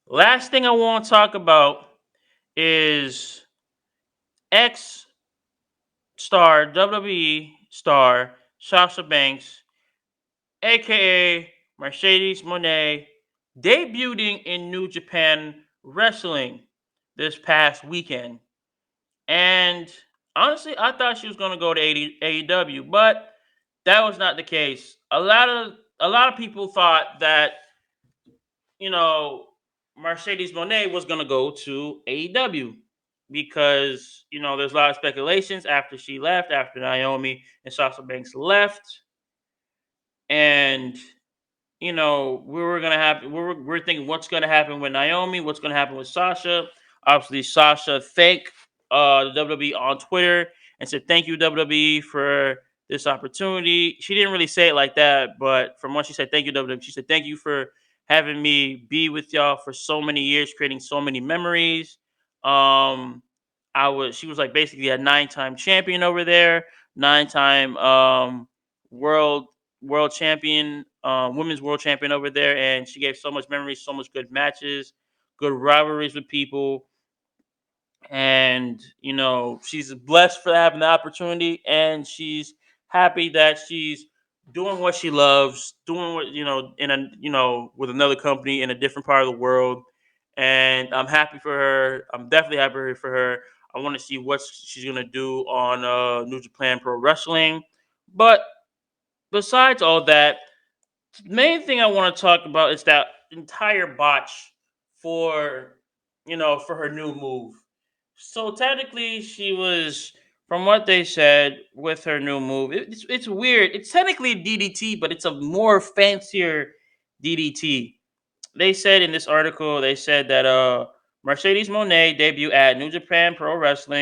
Last thing I want to talk about is ex star WWE star Sasha Banks, aka Mercedes Monet, debuting in New Japan Wrestling this past weekend. And honestly, I thought she was going to go to AEW, but that was not the case. A lot of people thought that you know Mercedes Monet was going to go to AEW because there's a lot of speculations after she left, after Naomi and Sasha Banks left, and we were gonna have we're thinking what's gonna happen with Naomi, what's gonna happen with Sasha. Obviously, Sasha thanked the WWE on Twitter and said thank you WWE for this opportunity. She didn't really say it like that, but from what she said, thank you WWE. She said thank you for having me be with y'all for so many years, creating so many memories. Um, she was like basically a 9-time champion over there, 9-time world world champion, women's world champion over there, and she gave so much memories, so much good matches, good rivalries with people, and she's blessed for having the opportunity, and she's happy that she's doing what she loves, doing what in a with another company in a different part of the world, and I'm happy for her. I'm definitely happy for her. I want to see what she's gonna do on New Japan Pro Wrestling, but besides all that, main thing I want to talk about is that entire botch for for her new move. So technically, she was, from what they said, with her new move. It's weird. It's technically a DDT, but it's a more fancier DDT. They said in this article, they said that Mercedes Monet debut at New Japan Pro Wrestle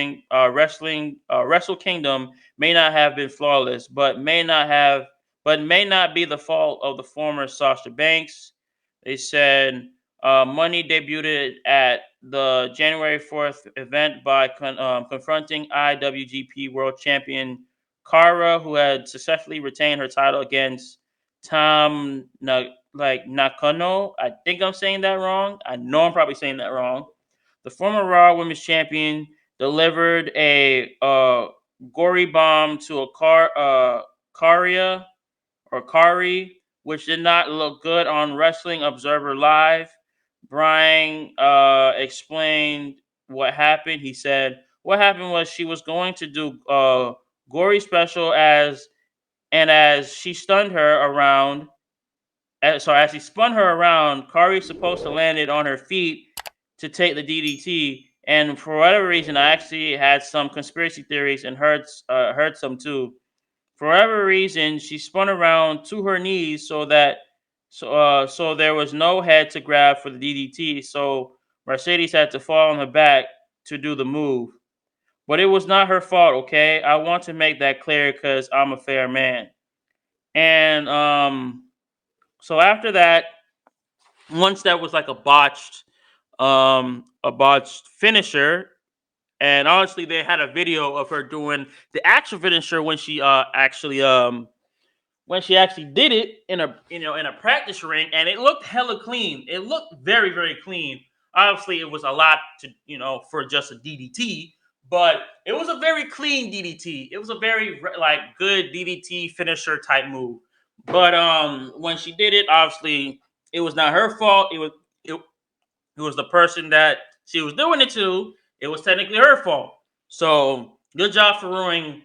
Kingdom may not have been flawless, but may not be the fault of the former Sasha Banks. They said Money debuted at the January 4th event by confronting IWGP World Champion Kara, who had successfully retained her title against Tam Nakano. I think I'm saying that wrong. I know I'm probably saying that wrong. The former Raw Women's Champion delivered a gory bomb to a Karia or Kari, which did not look good on Wrestling Observer Live. Brian explained what happened. He said, "What happened was she was going to do gory special as she stunned her around. As he spun her around, Kari's supposed to land it on her feet to take the DDT. And for whatever reason, I actually had some conspiracy theories and heard some too. For whatever reason, she spun around to her knees so there was no head to grab for the DDT. So Mercedes had to fall on her back to do the move. But it was not her fault, okay? I want to make that clear because I'm a fair man. And so after that, once that was like a botched finisher, and honestly, they had a video of her doing the actual finisher when she actually did it in a practice ring, and it looked hella clean. It looked very very clean. Obviously, it was a lot to for just a DDT, but it was a very clean DDT. It was a very like good DDT finisher type move. But when she did it, obviously it was not her fault. It was the person that she was doing it to. It was technically her fault. So good job for ruining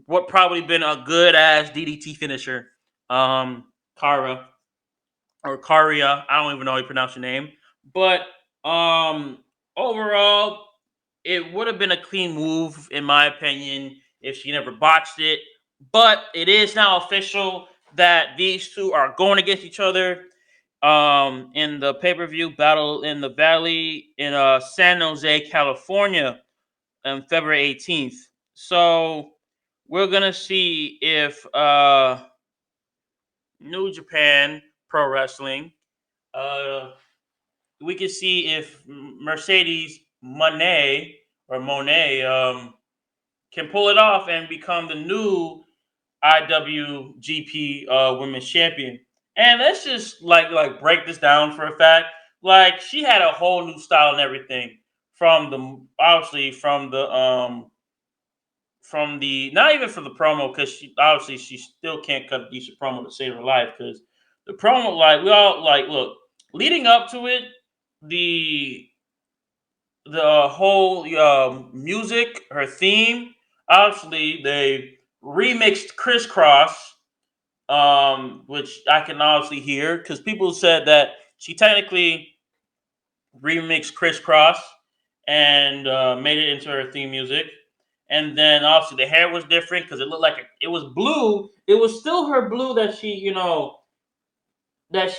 what probably been a good ass DDT finisher. Kara or Karia. I don't even know how you pronounce your name. But um overall, it would have been a clean move in my opinion if she never botched it. But it is now official that these two are going against each other in the pay-per-view battle in the Valley in San Jose, California on February 18th. So we're gonna see if New Japan Pro Wrestling uh we can see if Mercedes Monet or Monet can pull it off and become the new IWGP Women's Champion. And let's just like break this down for a fact. Like she had a whole new style and everything from the obviously from the not even for the promo because she still can't cut a decent promo to save her life because the promo like we all like look leading up to it the whole music her theme obviously they remixed crisscross which I can obviously hear because people said that she technically remixed crisscross and made it into her theme music. And then obviously the hair was different because it looked like it was blue. It was still her blue that she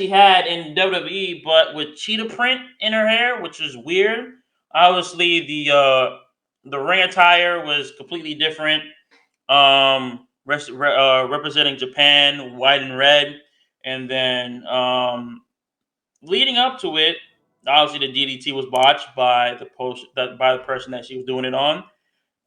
had in WWE, but with cheetah print in her hair, which is weird. Obviously the ring attire was completely different. Representing Japan, white and red, and then leading up to it, obviously the DDT was botched by by the person that she was doing it on.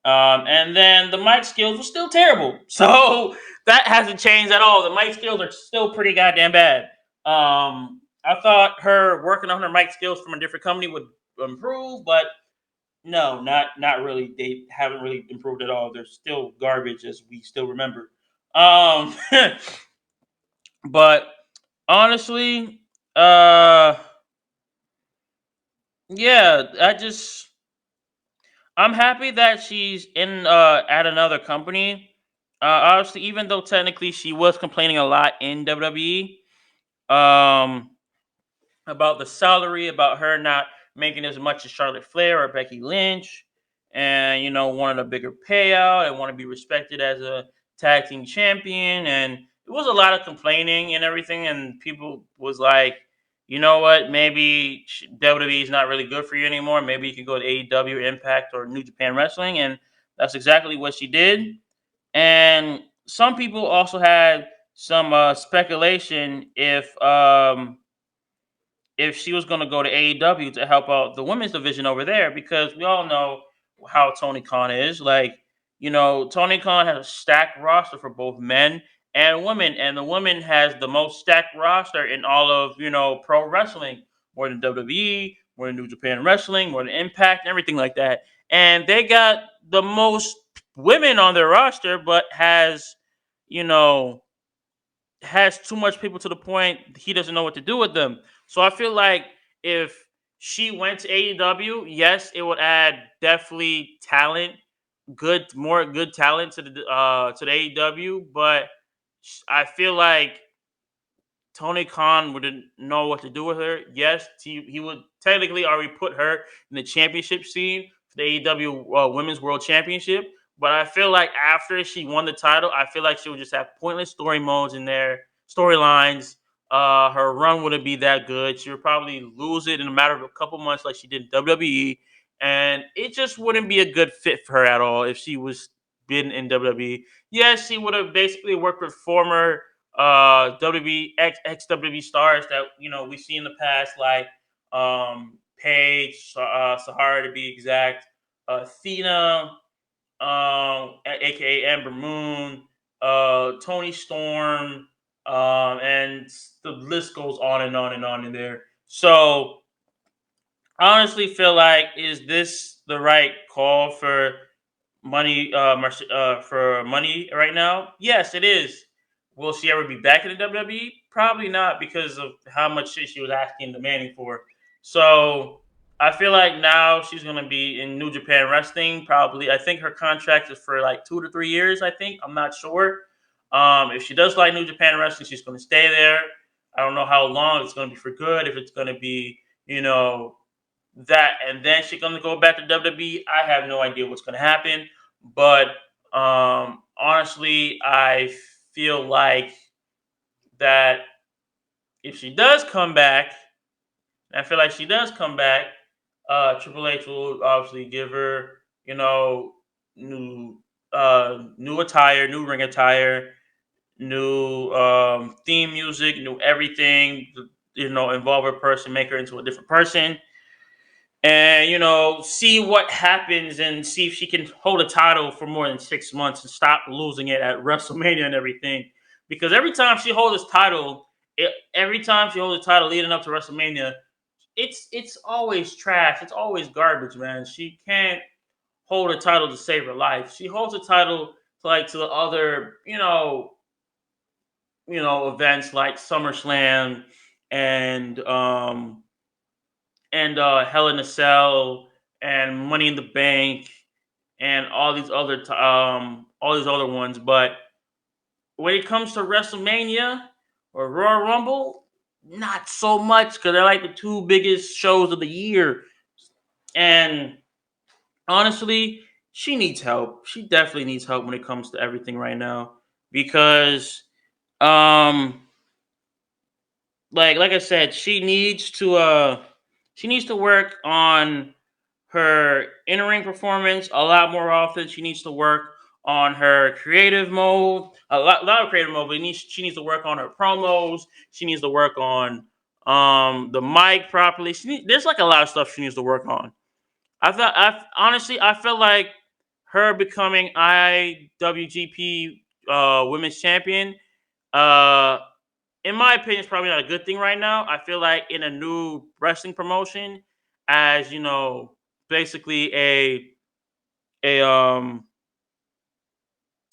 And then the mic skills were still terrible. So that hasn't changed at all. The mic skills are still pretty goddamn bad. I thought her working on her mic skills from a different company would improve, but no, not really. They haven't really improved at all. They're still garbage as we still remember. Um, but honestly, uh, yeah, I'm happy that she's in at another company. Obviously, even though technically she was complaining a lot in WWE, um, about the salary, about her not making as much as Charlotte Flair or Becky Lynch, and wanted a bigger payout and want to be respected as a tag team champion. And it was a lot of complaining and everything. And people was like, you know what? Maybe WWE is not really good for you anymore. Maybe you can go to AEW, Impact, or New Japan Wrestling, and that's exactly what she did. And some people also had some speculation if she was going to go to AEW to help out the women's division over there because we all know how Tony Khan is. Like, Tony Khan has a stacked roster for both men and women, and the women has the most stacked roster in all of, pro wrestling, more than WWE, more than New Japan Wrestling, more than Impact, and everything like that. And they got the most women on their roster, but you know, has too much people to the point he doesn't know what to do with them. So I feel like if she went to AEW, yes, it would add definitely talent, more good talent to the AEW. But I feel like Tony Khan wouldn't know what to do with her. Yes, he would technically already put her in the championship scene for the AEW Women's World Championship. But I feel like after she won the title, I feel like she would just have pointless story modes in there, storylines. Her run wouldn't be that good. She would probably lose it in a matter of a couple months, like she did in WWE, and it just wouldn't be a good fit for her at all if she was been in WWE. Yes, she would have basically worked with former WWE ex WWE stars that we see in the past, like Paige, Sahara to be exact, Athena, aka Amber Moon, Tony Storm, and the list goes on and on and on in there. So I honestly feel like is this the right call for for money right now? Yes, it is. Will she ever be back in the WWE? Probably not because of how much shit she was asking and demanding for. So I feel like now she's gonna be in New Japan Wrestling. Probably, I think her contract is for like 2 to 3 years. I think I'm not sure. If she does like New Japan Wrestling, she's gonna stay there. I don't know how long it's gonna be for good. If it's gonna be, that and then she's gonna go back to WWE. I have no idea what's gonna happen, but honestly, I feel like that if she does come back, I feel like she does come back. Triple H will obviously give her, new new attire, new ring attire, new theme music, new everything. Involve her person, make her into a different person and see what happens and see if she can hold a title for more than 6 months and stop losing it at WrestleMania and everything. Because every time she holds this title, every time she holds a title leading up to WrestleMania, it's always trash. It's always garbage, man. She can't hold a title to save her life. She holds a title to like to the other, events like SummerSlam and Hell in a Cell and Money in the Bank and all these other ones. But when it comes to WrestleMania or Royal Rumble, not so much because they're like the two biggest shows of the year. And honestly, she needs help. She definitely needs help when it comes to everything right now because um like I said, she needs to work on her in ring performance a lot more often. She needs to work on her creative mode, a lot of creative mode. But she needs to work on her promos. She needs to work on the mic properly. There's like a lot of stuff she needs to work on. I felt like her becoming IWGP Women's Champion. Uh, in my opinion, is probably not a good thing right now. I feel like in a new wrestling promotion, as basically a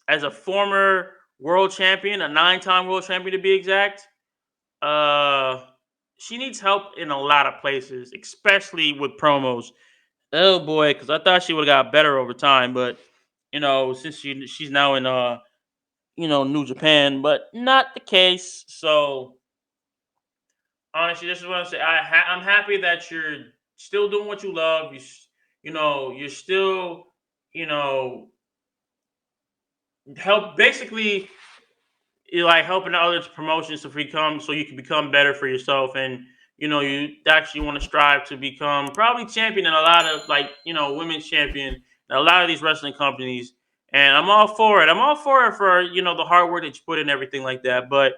as a former world champion, a 9-time world champion to be exact, uh, she needs help in a lot of places, especially with promos. Oh boy, because I thought she would have got better over time, but since she's now in New Japan, but not the case. So honestly, this is what I'm saying. I'm happy that you're still doing what you love. You're still you know help basically you're like helping other promotions to become so you can become better for yourself, and you actually want to strive to become probably champion in a lot of like women's champion in a lot of these wrestling companies. And I'm all for it. I'm all for it for the hard work that you put in, everything like that. But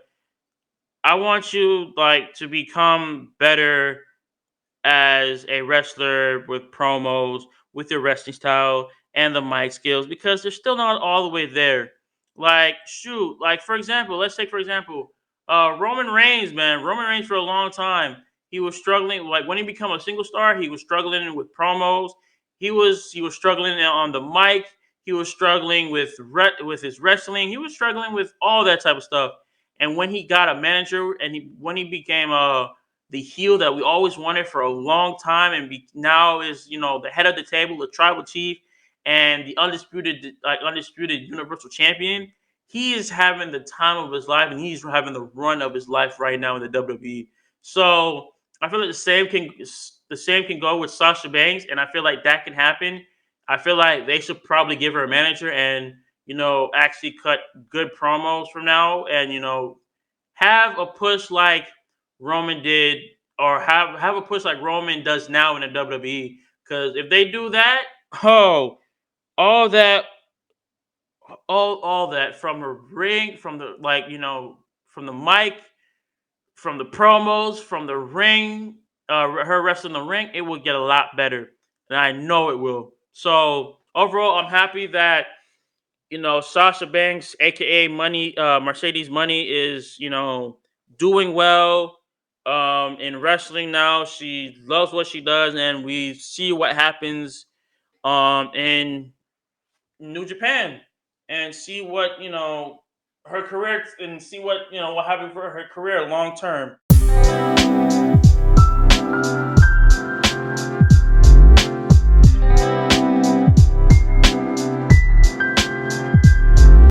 I want you like to become better as a wrestler with promos, with your wrestling style and the mic skills because they're still not all the way there. Like, shoot, like for example, let's take for example, Roman Reigns, man. Roman Reigns for a long time, he was struggling. Like when he became a single star, he was struggling with promos. He was struggling on the mic. He was struggling with his wrestling. He was struggling with all that type of stuff. And when he got a manager and when he became the heel that we always wanted for a long time, and now is the head of the table, the tribal chief, and the undisputed universal champion. He is having the time of his life, and he's having the run of his life right now in the WWE. So I feel like the same can go with Sasha Banks, and I feel like that can happen. I feel like they should probably give her a manager and actually cut good promos from now, and have a push like Roman did, or have a push like Roman does now in the WWE. Because if they do that, oh, all that, all that from the ring, from the from the mic, from the promos, from the ring, her wrestling the ring, it will get a lot better, and I know it will. So overall, I'm happy that Sasha Banks, aka Money, Mercedes Money, is doing well in wrestling now. She loves what she does, and we see what happens in New Japan, and see what her career, and see what what happens for her career long term.